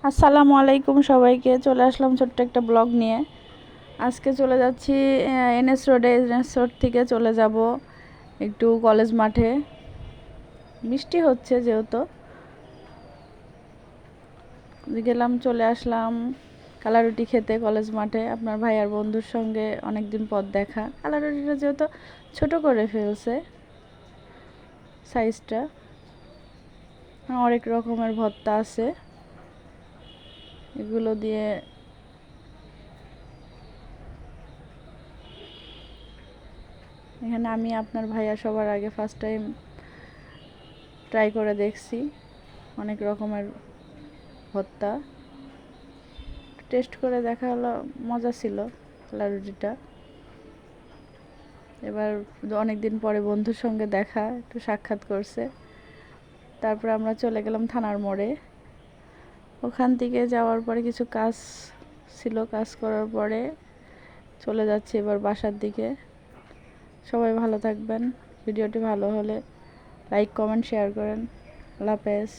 আসসালামু আলাইকুম সবাইকে। চলে আসলাম ছোট্ট একটা ব্লগ নিয়ে। আজকে চলে যাচ্ছি এনএস রোডে। এনএস রোড থেকে চলে যাব একটু কলেজ মাঠে। বৃষ্টি হচ্ছে যেহেতু গেলাম, চলে আসলাম কালারুটি খেতে কলেজ মাঠে। আপনার ভাই আর বন্ধুর সঙ্গে অনেকদিন পর দেখা। কালারুটিটা যেহেতু ছোট করে ফেলছে সাইজটা, অনেক রকমের ভর্তা আছে, এগুলো দিয়ে এখানে আমি আপনার ভাইয়া সবার আগে ফার্স্ট টাইম ট্রাই করে দেখছি। অনেক রকমের ভর্তা টেস্ট করে দেখা হলো, মজা ছিল লাড্ডুটা। এবার অনেক দিন পরে বন্ধুর সঙ্গে দেখা, একটু সাক্ষাৎ করছে। তারপরে আমরা চলে গেলাম থানার মোড়ে। ওখান থেকে যাওয়ার পরে কিছু কাজ ছিল, কাজ করার পরে চলে যাচ্ছি এবার বাসার দিকে। সবাই ভালো থাকবেন। ভিডিওটি ভালো হলে লাইক, কমেন্ট, শেয়ার করেন। আল্লাহ হাফেজ।